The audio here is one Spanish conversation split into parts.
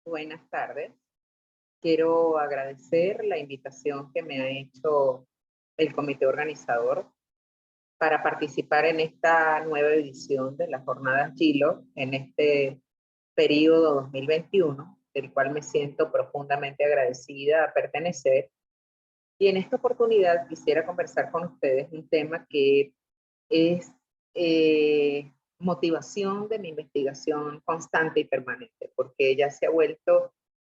Buenas tardes. Quiero agradecer la invitación que me ha hecho el comité organizador para participar en esta nueva edición de las jornadas Gilo en este periodo 2021, del cual me siento profundamente agradecida a pertenecer. Y en esta oportunidad quisiera conversar con ustedes un tema que es motivación de mi investigación constante y permanente, porque ya se ha vuelto,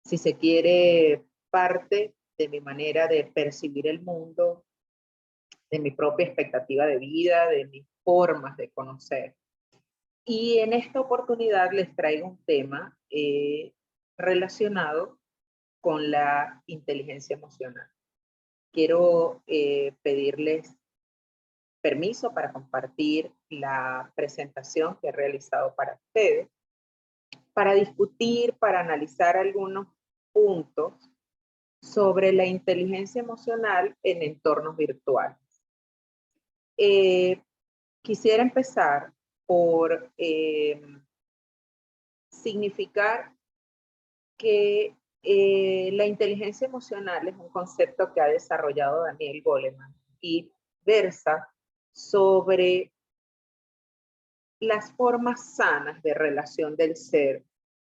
si se quiere, parte de mi manera de percibir el mundo, de mi propia expectativa de vida, de mis formas de conocer. Y en esta oportunidad les traigo un tema relacionado con la inteligencia emocional. Quiero pedirles permiso para compartir la presentación que he realizado para ustedes, para discutir, para analizar algunos puntos sobre la inteligencia emocional en entornos virtuales. Eh, Quisiera empezar por significar que la inteligencia emocional es un concepto que ha desarrollado Daniel Goleman y versa sobre las formas sanas de relación del ser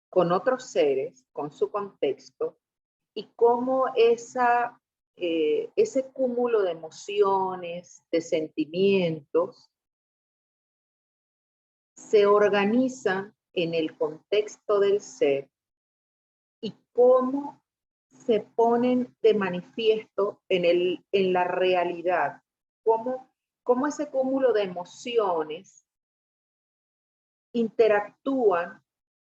con otros seres, con su contexto, y cómo ese cúmulo de emociones, de sentimientos, se organizan en el contexto del ser y cómo se ponen de manifiesto en la realidad, cómo ese cúmulo de emociones interactúan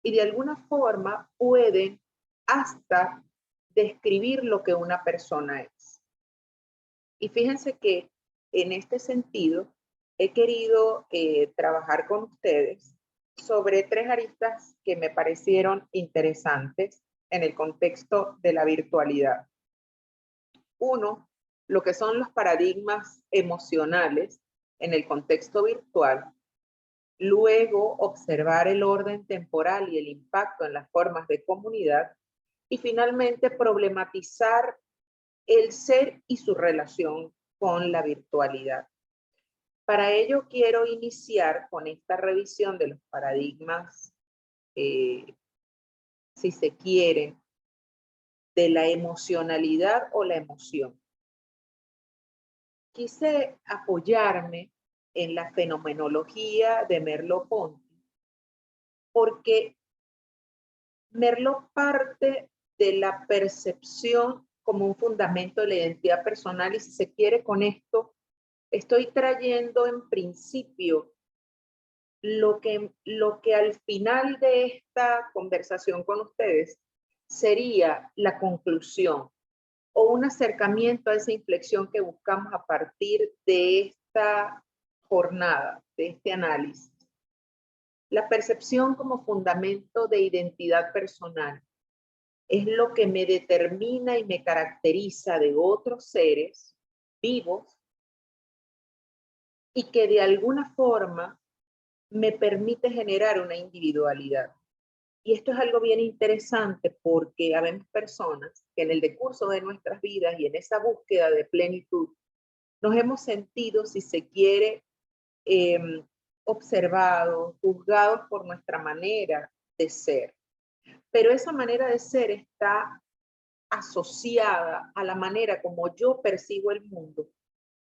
y de alguna forma pueden hasta describir lo que una persona es. Y fíjense que en este sentido he querido trabajar con ustedes sobre tres aristas que me parecieron interesantes en el contexto de la virtualidad. Uno, lo que son los paradigmas emocionales en el contexto virtual. Luego, observar el orden temporal y el impacto en las formas de comunidad. Y finalmente, problematizar el ser y su relación con la virtualidad. Para ello, quiero iniciar con esta revisión de los paradigmas, si se quieren, de la emocionalidad o la emoción. Quise apoyarme en la fenomenología de Merleau-Ponty porque Merleau parte de la percepción como un fundamento de la identidad personal y si se quiere con esto, estoy trayendo en principio lo que al final de esta conversación con ustedes sería la conclusión o un acercamiento a esa inflexión que buscamos a partir de esta jornada, de este análisis. La percepción como fundamento de identidad personal es lo que me determina y me caracteriza de otros seres vivos y que de alguna forma me permite generar una individualidad. Y esto es algo bien interesante porque habemos personas que en el decurso de nuestras vidas y en esa búsqueda de plenitud nos hemos sentido, si se quiere, eh, observados, juzgados por nuestra manera de ser. Pero esa manera de ser está asociada a la manera como yo percibo el mundo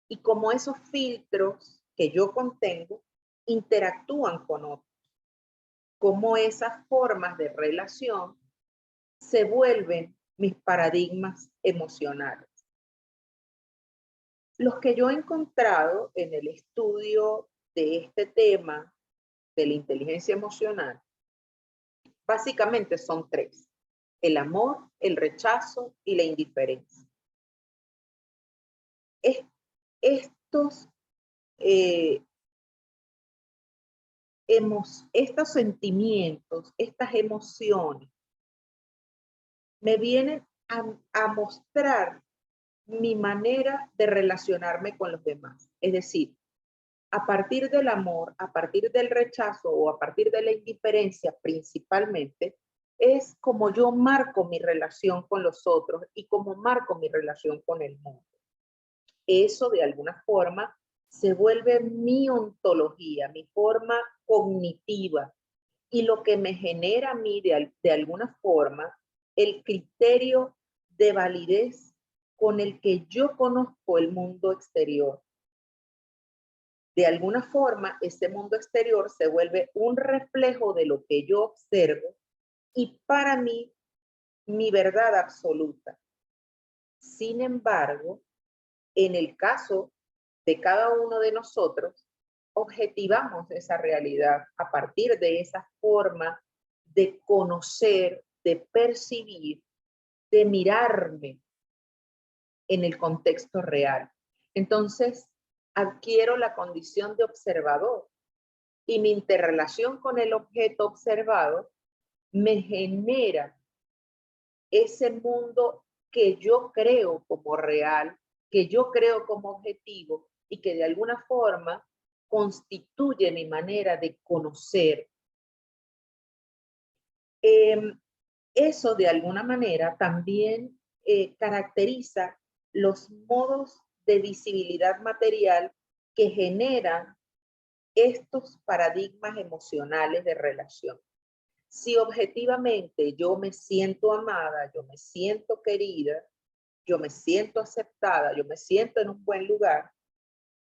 y como esos filtros que yo contengo interactúan con otros, como esas formas de relación se vuelven mis paradigmas emocionales. Los que yo he encontrado en el estudio de este tema de la inteligencia emocional, básicamente son tres: el amor, el rechazo y la indiferencia. Es, estos, eh, estos sentimientos, estas emociones, me vienen a mostrar mi manera de relacionarme con los demás. Es decir, a partir del amor, a partir del rechazo o a partir de la indiferencia principalmente, es como yo marco mi relación con los otros y como marco mi relación con el mundo. Eso de alguna forma se vuelve mi ontología, mi forma cognitiva y lo que me genera a mí de alguna forma el criterio de validez con el que yo conozco el mundo exterior. De alguna forma, este mundo exterior se vuelve un reflejo de lo que yo observo y para mí, mi verdad absoluta. Sin embargo, en el caso de cada uno de nosotros, objetivamos esa realidad a partir de esa forma de conocer, de percibir, de mirarme en el contexto real. Entonces, adquiero la condición de observador y mi interrelación con el objeto observado me genera ese mundo que yo creo como real, que yo creo como objetivo y que de alguna forma constituye mi manera de conocer. Eso de alguna manera también caracteriza los modos de visibilidad material que generan estos paradigmas emocionales de relación. Si objetivamente yo me siento amada, yo me siento querida, yo me siento aceptada, yo me siento en un buen lugar,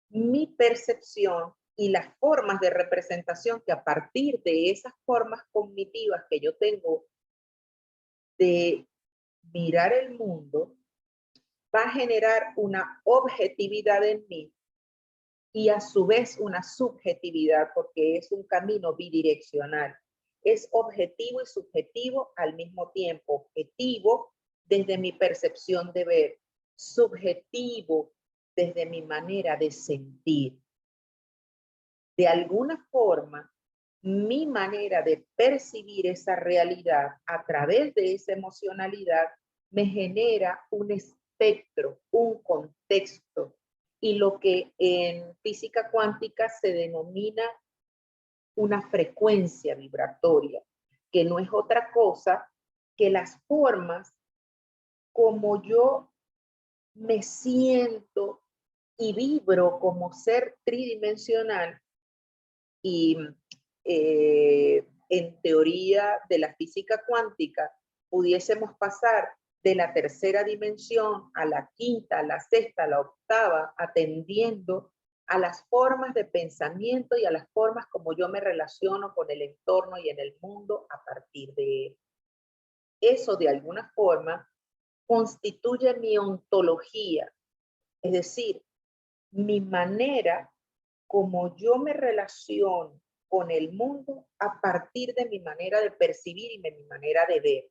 mi percepción y las formas de representación que a partir de esas formas cognitivas que yo tengo de mirar el mundo, va a generar una objetividad en mí y a su vez una subjetividad, porque es un camino bidireccional. Es objetivo y subjetivo al mismo tiempo. Objetivo desde mi percepción de ver, subjetivo desde mi manera de sentir. De alguna forma, mi manera de percibir esa realidad a través de esa emocionalidad me genera un espectro, un contexto, y lo que en física cuántica se denomina una frecuencia vibratoria, que no es otra cosa que las formas como yo me siento y vibro como ser tridimensional y en teoría de la física cuántica pudiésemos pasar de la tercera dimensión a la quinta, a la sexta, a la octava, atendiendo a las formas de pensamiento y a las formas como yo me relaciono con el entorno y en el mundo a partir de él. Eso de alguna forma constituye mi ontología, es decir, mi manera como yo me relaciono con el mundo a partir de mi manera de percibir y de mi manera de ver,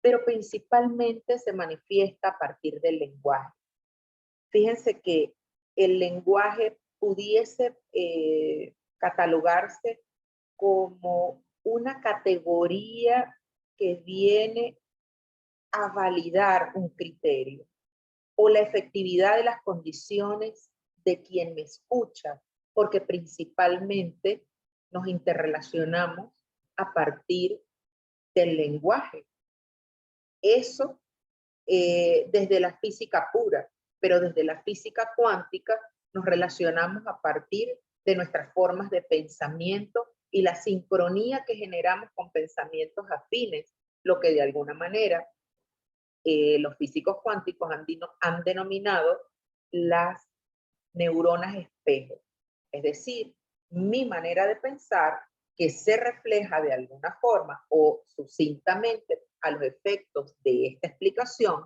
pero principalmente se manifiesta a partir del lenguaje. Fíjense que el lenguaje pudiese catalogarse como una categoría que viene a validar un criterio o la efectividad de las condiciones de quien me escucha, porque principalmente nos interrelacionamos a partir del lenguaje. Eso desde la física pura, pero desde la física cuántica nos relacionamos a partir de nuestras formas de pensamiento y la sincronía que generamos con pensamientos afines, lo que de alguna manera los físicos cuánticos han denominado las neuronas espejo. Es decir, mi manera de pensar que se refleja de alguna forma o sucintamente a los efectos de esta explicación,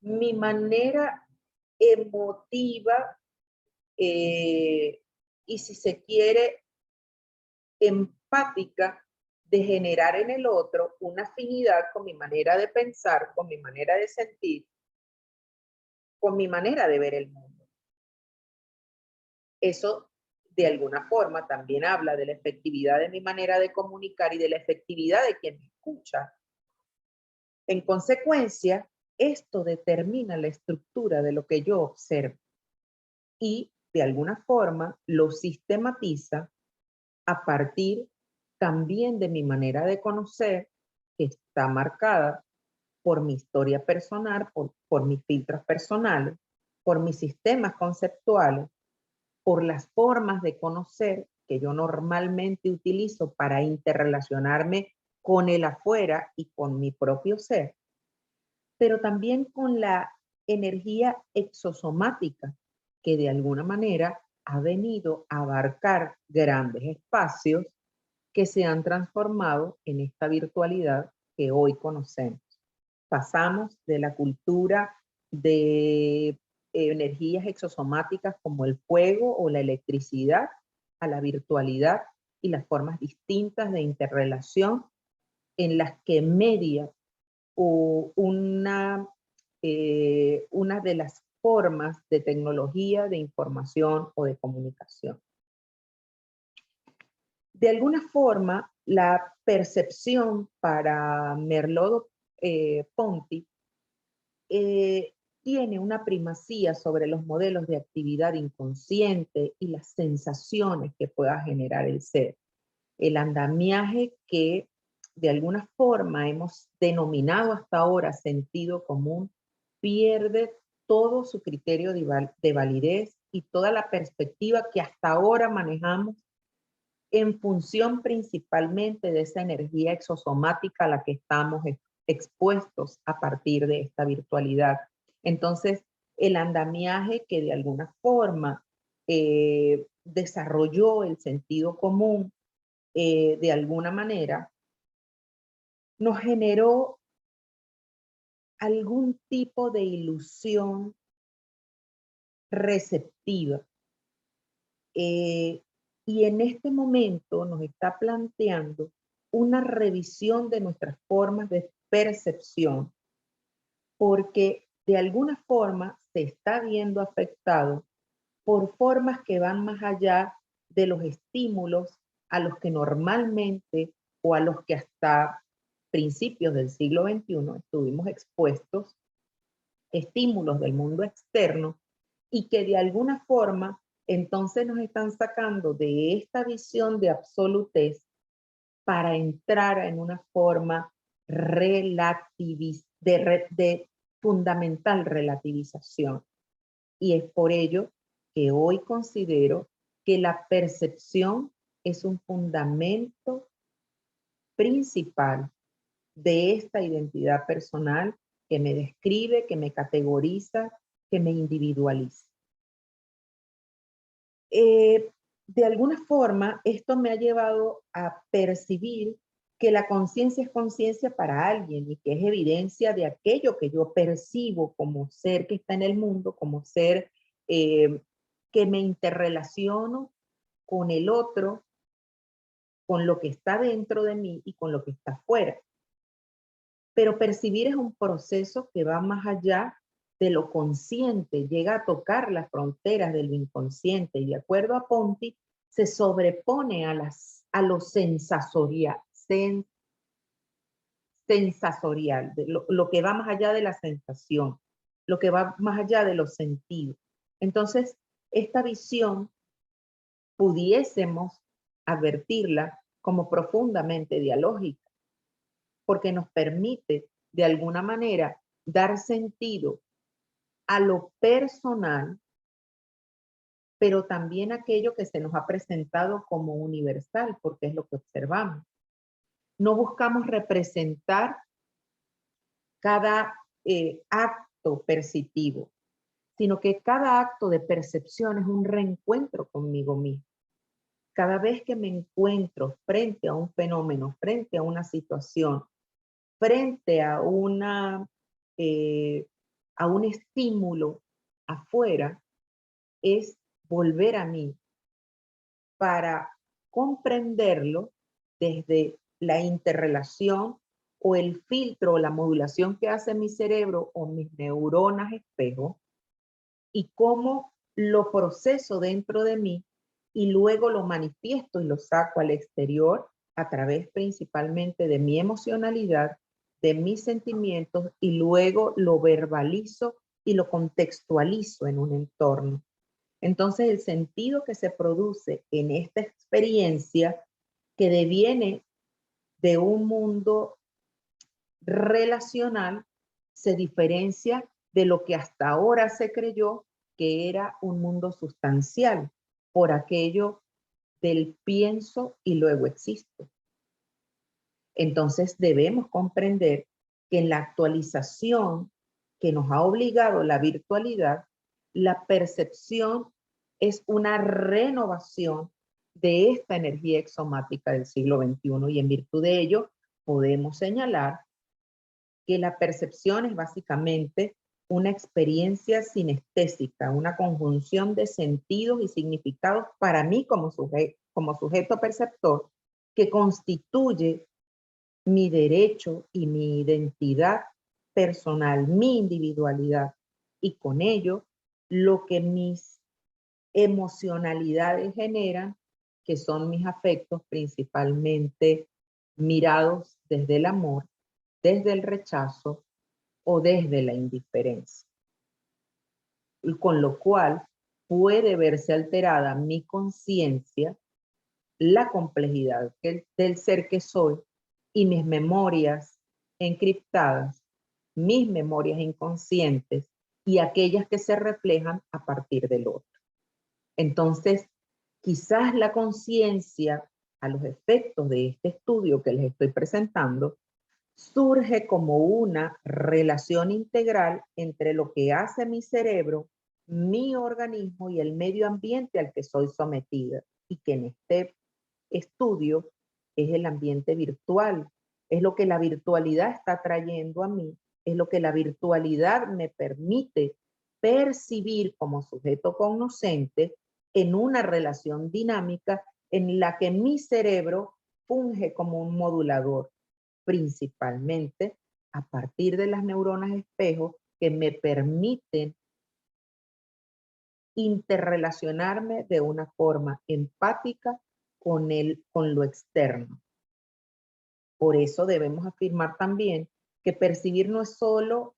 mi manera emotiva y si se quiere empática de generar en el otro una afinidad con mi manera de pensar, con mi manera de sentir, con mi manera de ver el mundo. Eso de alguna forma también habla de la efectividad de mi manera de comunicar y de la efectividad de quien me escucha. En consecuencia, esto determina la estructura de lo que yo observo y de alguna forma lo sistematiza a partir también de mi manera de conocer, que está marcada por mi historia personal, por mis filtros personales, por mis sistemas conceptuales, por las formas de conocer que yo normalmente utilizo para interrelacionarme con el afuera y con mi propio ser, pero también con la energía exosomática que de alguna manera ha venido a abarcar grandes espacios que se han transformado en esta virtualidad que hoy conocemos. Pasamos de la cultura de energías exosomáticas como el fuego o la electricidad a la virtualidad y las formas distintas de interrelación en las que media o una de las formas de tecnología, de información o de comunicación. De alguna forma, la percepción para Merleau-Ponty tiene una primacía sobre los modelos de actividad inconsciente y las sensaciones que pueda generar el ser. El andamiaje que de alguna forma hemos denominado hasta ahora sentido común pierde todo su criterio de validez y toda la perspectiva que hasta ahora manejamos en función principalmente de esa energía exosomática a la que estamos expuestos a partir de esta virtualidad. Entonces, el andamiaje que de alguna forma desarrolló el sentido común, de alguna manera, nos generó algún tipo de ilusión receptiva. Y en este momento nos está planteando una revisión de nuestras formas de percepción, porque de alguna forma se está viendo afectado por formas que van más allá de los estímulos a los que normalmente o a los que hasta principios del siglo XXI estuvimos expuestos, estímulos del mundo externo, y que de alguna forma entonces nos están sacando de esta visión de absolutez para entrar en una forma de fundamental relativización. Y es por ello que hoy considero que la percepción es un fundamento principal de esta identidad personal que me describe, que me categoriza, que me individualiza. De alguna forma, esto me ha llevado a percibir que la conciencia es conciencia para alguien y que es evidencia de aquello que yo percibo como ser que está en el mundo, como ser que me interrelaciono con el otro, con lo que está dentro de mí y con lo que está afuera. Pero percibir es un proceso que va más allá de lo consciente, llega a tocar las fronteras de lo inconsciente y de acuerdo a Ponty, se sobrepone a lo sensorial, lo que va más allá de la sensación, lo que va más allá de los sentidos. Entonces, esta visión pudiésemos advertirla como profundamente dialógica, porque nos permite de alguna manera dar sentido a lo personal, pero también aquello que se nos ha presentado como universal, porque es lo que observamos. No buscamos representar cada acto percitivo, sino que cada acto de percepción es un reencuentro conmigo mismo. Cada vez que me encuentro frente a un fenómeno, frente a una situación, frente a a un estímulo afuera, es volver a mí para comprenderlo desde la interrelación o el filtro o la modulación que hace mi cerebro o mis neuronas espejo y cómo lo proceso dentro de mí y luego lo manifiesto y lo saco al exterior a través principalmente de mi emocionalidad, de mis sentimientos y luego lo verbalizo y lo contextualizo en un entorno. Entonces el sentido que se produce en esta experiencia que deviene de un mundo relacional se diferencia de lo que hasta ahora se creyó que era un mundo sustancial, por aquello del pienso y luego existo. Entonces debemos comprender que en la actualización que nos ha obligado la virtualidad, la percepción es una renovación de esta energía exomática del siglo XXI, y en virtud de ello podemos señalar que la percepción es básicamente una experiencia sinestésica, una conjunción de sentidos y significados para mí como sujeto perceptor, que constituye mi derecho y mi identidad personal, mi individualidad, y con ello lo que mis emocionalidades generan, que son mis afectos principalmente mirados desde el amor, desde el rechazo o desde la indiferencia. Y con lo cual puede verse alterada mi conciencia, la complejidad del ser que soy y mis memorias encriptadas, mis memorias inconscientes y aquellas que se reflejan a partir del otro. Entonces, quizás la conciencia, a los efectos de este estudio que les estoy presentando, surge como una relación integral entre lo que hace mi cerebro, mi organismo y el medio ambiente al que soy sometida, y que en este estudio es el ambiente virtual, es lo que la virtualidad está trayendo a mí, es lo que la virtualidad me permite percibir como sujeto cognoscente en una relación dinámica en la que mi cerebro funge como un modulador, principalmente a partir de las neuronas espejo que me permiten interrelacionarme de una forma empática con lo externo. Por eso debemos afirmar también que percibir no es solo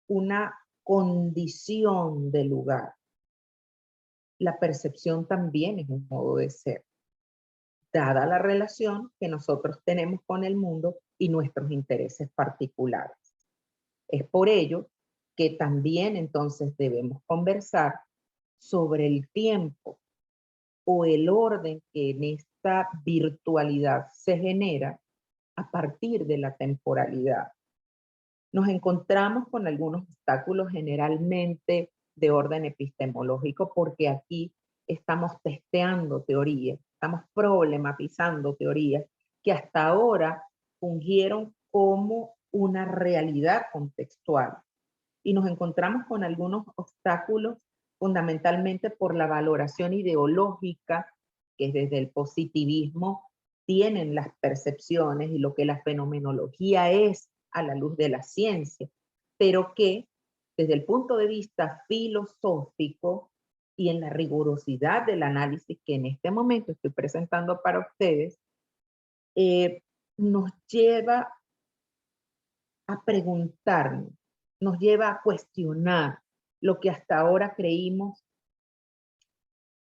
una condición de lugar. La percepción también es un modo de ser, dada la relación que nosotros tenemos con el mundo y nuestros intereses particulares. Es por ello que también entonces debemos conversar sobre el tiempo o el orden que en esta virtualidad se genera a partir de la temporalidad. Nos encontramos con algunos obstáculos generalmente de orden epistemológico, porque aquí estamos testeando teorías, estamos problematizando teorías que hasta ahora fungieron como una realidad contextual. Y nos encontramos con algunos obstáculos fundamentalmente por la valoración ideológica que desde el positivismo tienen las percepciones y lo que la fenomenología es a la luz de la ciencia, pero que desde el punto de vista filosófico y en la rigurosidad del análisis que en este momento estoy presentando para ustedes, nos lleva a preguntarnos, nos lleva a cuestionar lo que hasta ahora creímos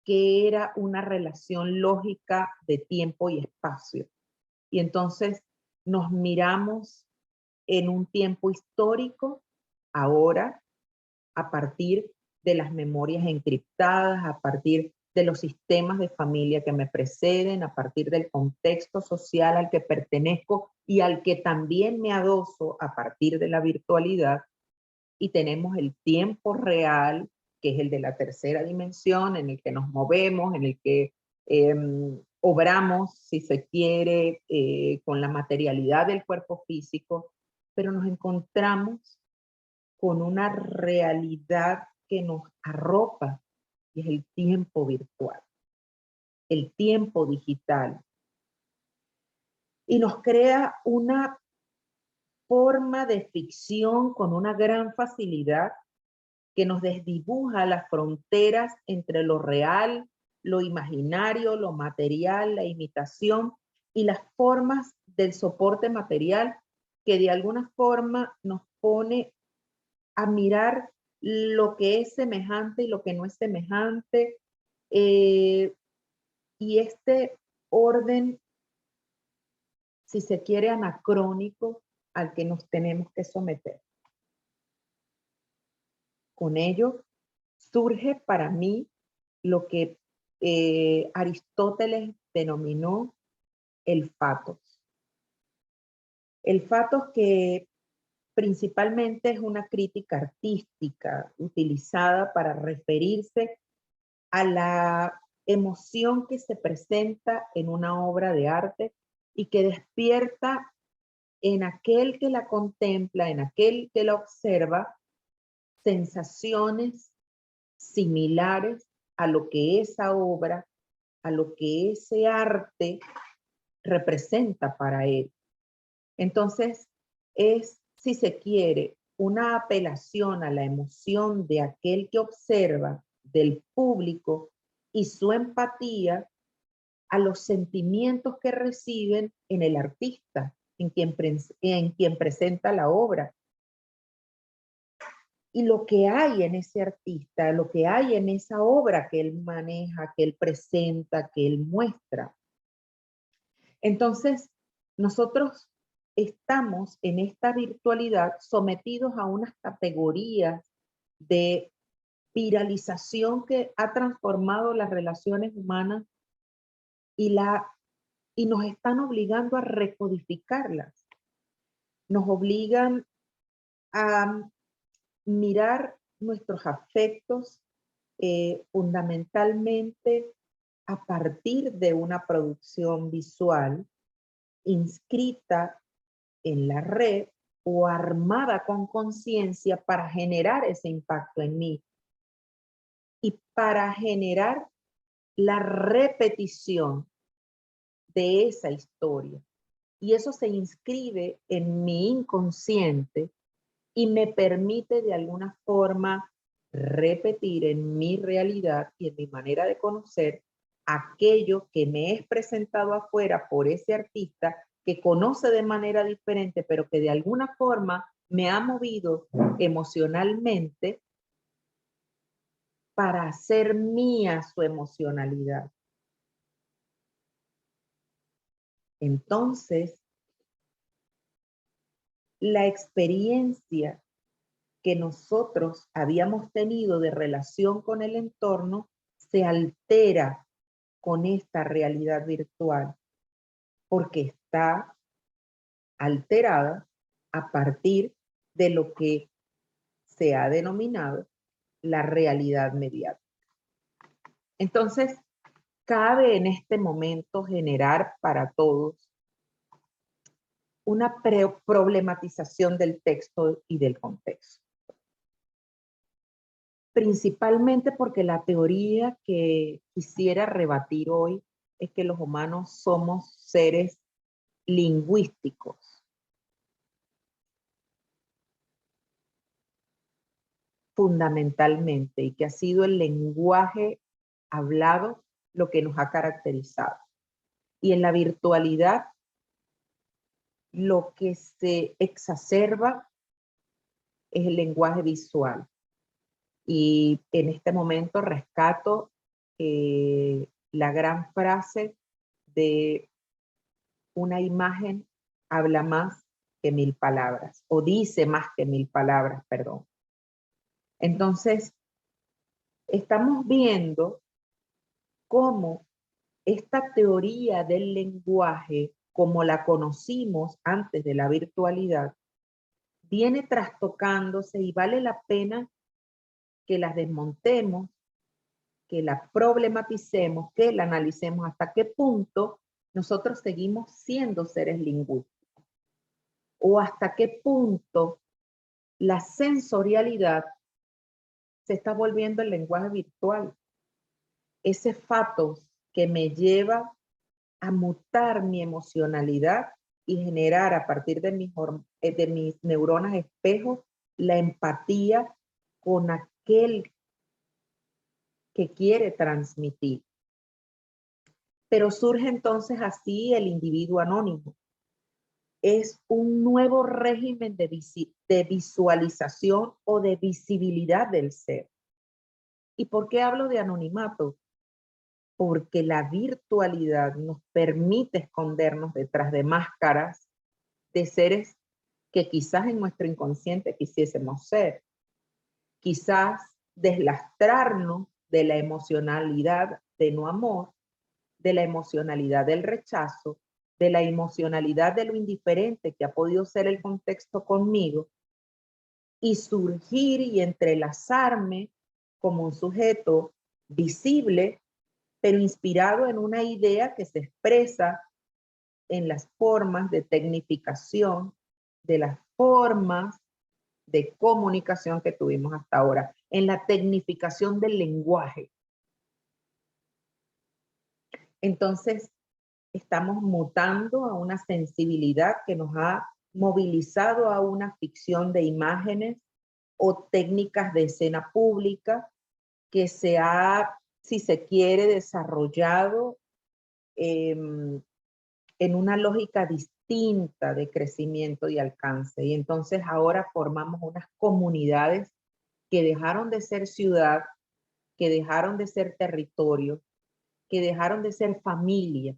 que era una relación lógica de tiempo y espacio. Y entonces nos miramos en un tiempo histórico, ahora, a partir de las memorias encriptadas, a partir de los sistemas de familia que me preceden, a partir del contexto social al que pertenezco y al que también me adoso a partir de la virtualidad. Y tenemos el tiempo real, que es el de la tercera dimensión, en el que nos movemos, en el que obramos, si se quiere, con la materialidad del cuerpo físico, pero nos encontramos con una realidad que nos arropa, y es el tiempo virtual, el tiempo digital, y nos crea una forma de ficción con una gran facilidad que nos desdibuja las fronteras entre lo real, lo imaginario, lo material, la imitación y las formas del soporte material, que de alguna forma nos pone a mirar lo que es semejante y lo que no es semejante. Y este orden, si se quiere, anacrónico, al que nos tenemos que someter. Con ello surge para mí lo que Aristóteles denominó el fatos. El fatos que principalmente es una crítica artística utilizada para referirse a la emoción que se presenta en una obra de arte y que despierta en aquel que la contempla, en aquel que la observa, sensaciones similares a lo que esa obra, a lo que ese arte representa para él. Entonces, es, si se quiere, una apelación a la emoción de aquel que observa, del público, y su empatía a los sentimientos que reciben en el artista, en quien presenta la obra. Y lo que hay en ese artista, lo que hay en esa obra que él maneja, que él presenta, que él muestra. Entonces, nosotros estamos en esta virtualidad sometidos a unas categorías de viralización que ha transformado las relaciones humanas y nos están obligando a recodificarlas. Nos obligan a mirar nuestros afectos fundamentalmente a partir de una producción visual inscrita en la red o armada con conciencia para generar ese impacto en mí y para generar la repetición de esa historia. Y eso se inscribe en mi inconsciente y me permite de alguna forma repetir en mi realidad y en mi manera de conocer aquello que me es presentado afuera por ese artista que conoce de manera diferente, pero que de alguna forma me ha movido emocionalmente para hacer mía su emocionalidad. Entonces, la experiencia que nosotros habíamos tenido de relación con el entorno se altera con esta realidad virtual, porque está alterada a partir de lo que se ha denominado la realidad mediática. Entonces, cabe en este momento generar para todos una problematización del texto y del contexto. Principalmente porque la teoría que quisiera rebatir hoy es que los humanos somos seres lingüísticos. Fundamentalmente, y que ha sido el lenguaje hablado lo que nos ha caracterizado. Y en la virtualidad, lo que se exacerba es el lenguaje visual. Y en este momento rescato la gran frase de una imagen habla más que 1000 palabras, o dice más que 1000 palabras, perdón. Entonces, estamos viendo cómo esta teoría del lenguaje, como la conocimos antes de la virtualidad, viene trastocándose y vale la pena que las desmontemos, que la problematicemos, que la analicemos hasta qué punto nosotros seguimos siendo seres lingüísticos o hasta qué punto la sensorialidad se está volviendo el lenguaje virtual. Ese fatos que me lleva a mutar mi emocionalidad y generar a partir de mis neuronas espejos la empatía con aquel que quiere transmitir. Pero surge entonces así el individuo anónimo. Es un nuevo régimen de visualización o de visibilidad del ser. ¿Y por qué hablo de anonimato? Porque la virtualidad nos permite escondernos detrás de máscaras de seres que quizás en nuestro inconsciente quisiésemos ser. Quizás deslastrarnos de la emocionalidad de no amor, de la emocionalidad del rechazo, de la emocionalidad de lo indiferente que ha podido ser el contexto conmigo, y surgir y entrelazarme como un sujeto visible, pero inspirado en una idea que se expresa en las formas de tecnificación, de las formas de comunicación que tuvimos hasta ahora, en la tecnificación del lenguaje. Entonces, estamos mutando a una sensibilidad que nos ha movilizado a una ficción de imágenes o técnicas de escena pública que se ha, si se quiere, desarrollado en una lógica distinta de crecimiento y alcance. Y entonces ahora formamos unas comunidades que dejaron de ser ciudad, que dejaron de ser territorio, que dejaron de ser familia,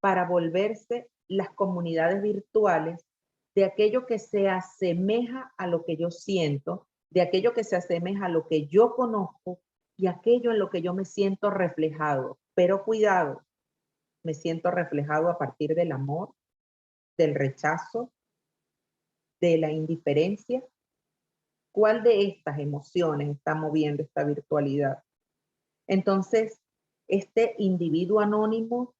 para volverse las comunidades virtuales de aquello que se asemeja a lo que yo siento, de aquello que se asemeja a lo que yo conozco y aquello en lo que yo me siento reflejado. Pero cuidado, me siento reflejado a partir del amor, del rechazo, de la indiferencia. ¿Cuál de estas emociones está moviendo esta virtualidad? Entonces, este individuo anónimo,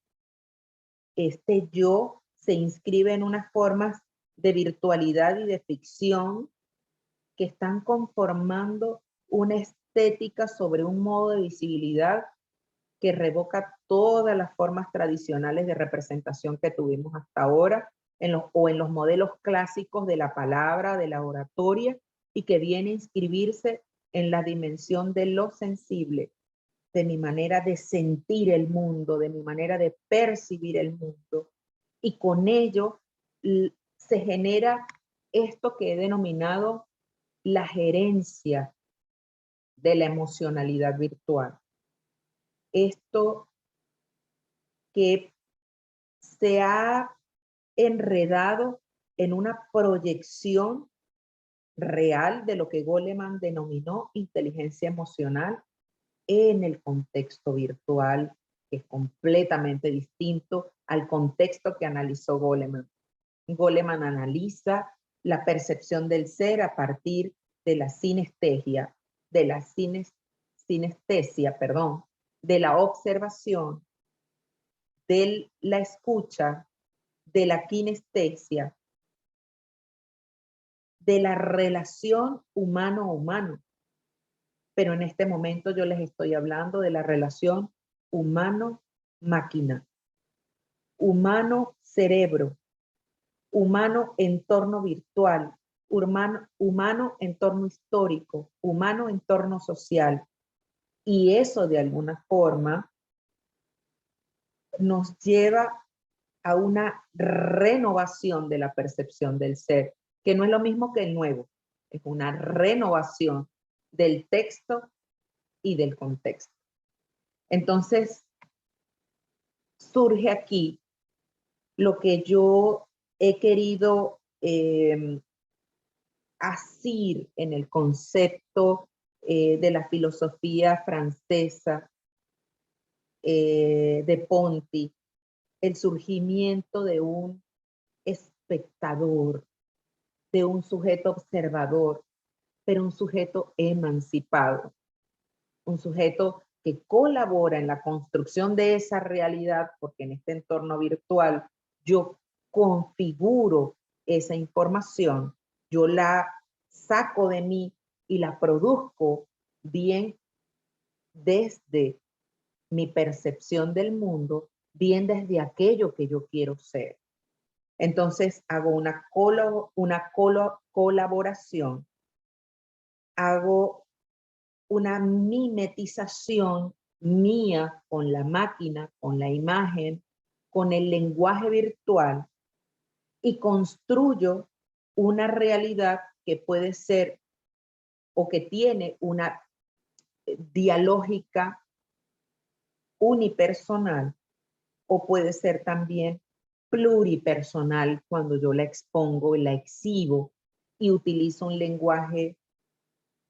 este yo, se inscribe en unas formas de virtualidad y de ficción que están conformando una estética sobre un modo de visibilidad que revoca todas las formas tradicionales de representación que tuvimos hasta ahora o en los modelos clásicos de la palabra, de la oratoria, y que viene a inscribirse en la dimensión de lo sensible, de mi manera de sentir el mundo, de mi manera de percibir el mundo. Y con ello se genera esto que he denominado la gerencia de la emocionalidad virtual. Esto que se ha enredado en una proyección real de lo que Goleman denominó inteligencia emocional en el contexto virtual, que es completamente distinto al contexto que analizó Goleman. Goleman analiza la percepción del ser a partir de la sinestesia, de la sinestesia, perdón, de la observación, de la escucha, de la kinestesia, de la relación humano-humano. Pero en este momento yo les estoy hablando de la relación humano-máquina, humano-cerebro, humano-entorno virtual, humano-entorno histórico, humano-entorno social. Y eso de alguna forma nos lleva a una renovación de la percepción del ser, que no es lo mismo que el nuevo, es una renovación del texto y del contexto. Entonces, surge aquí lo que yo he querido asir en el concepto de la filosofía francesa de Ponti, el surgimiento de un espectador, de un sujeto observador, pero un sujeto emancipado, un sujeto que colabora en la construcción de esa realidad, porque en este entorno virtual yo configuro esa información, yo la saco de mí y la produzco bien desde mi percepción del mundo, bien desde aquello que yo quiero ser. Entonces hago una colaboración, hago una mimetización mía con la máquina, con la imagen, con el lenguaje virtual, y construyo una realidad que puede ser o que tiene una dialógica unipersonal, o puede ser también pluripersonal cuando yo la expongo, la exhibo y utilizo un lenguaje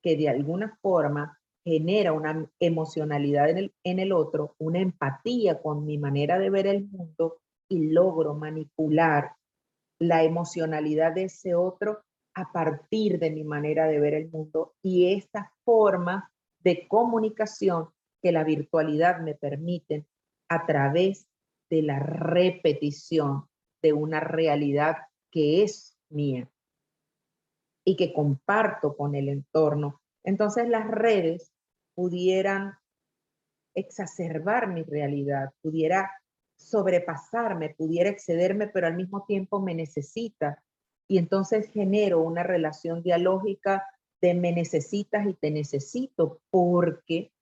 que de alguna forma genera una emocionalidad en el otro, una empatía con mi manera de ver el mundo y logro manipular la emocionalidad de ese otro a partir de mi manera de ver el mundo y esta forma de comunicación que la virtualidad me permite a través de la repetición de una realidad que es mía y que comparto con el entorno. Entonces las redes pudieran exacerbar mi realidad, pudiera sobrepasarme, pudiera excederme, pero al mismo tiempo me necesita. Y entonces genero una relación dialógica de me necesitas y te necesito, porque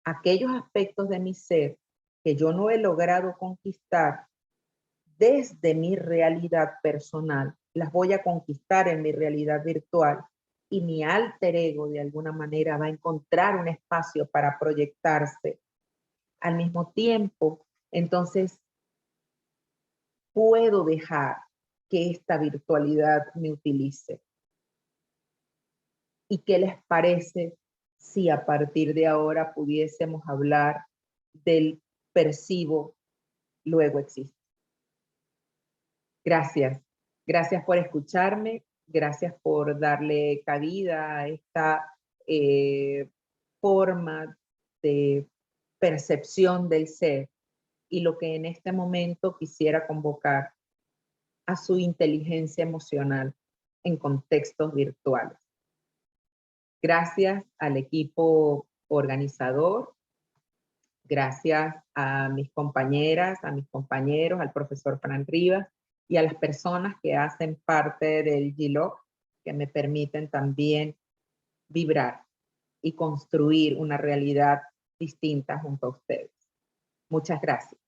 aquellos aspectos de mi ser que yo no he logrado conquistar desde mi realidad personal, las voy a conquistar en mi realidad virtual y mi alter ego de alguna manera va a encontrar un espacio para proyectarse al mismo tiempo. Entonces puedo dejar que esta virtualidad me utilice. ¿Y qué les parece si a partir de ahora pudiésemos hablar del percibo, luego existe? Gracias. Gracias por escucharme. Gracias por darle cabida a esta forma de percepción del ser y lo que en este momento quisiera convocar a su inteligencia emocional en contextos virtuales. Gracias al equipo organizador, gracias a mis compañeras, a mis compañeros, al profesor Fran Rivas y a las personas que hacen parte del GLOC, que me permiten también vibrar y construir una realidad distinta junto a ustedes. Muchas gracias.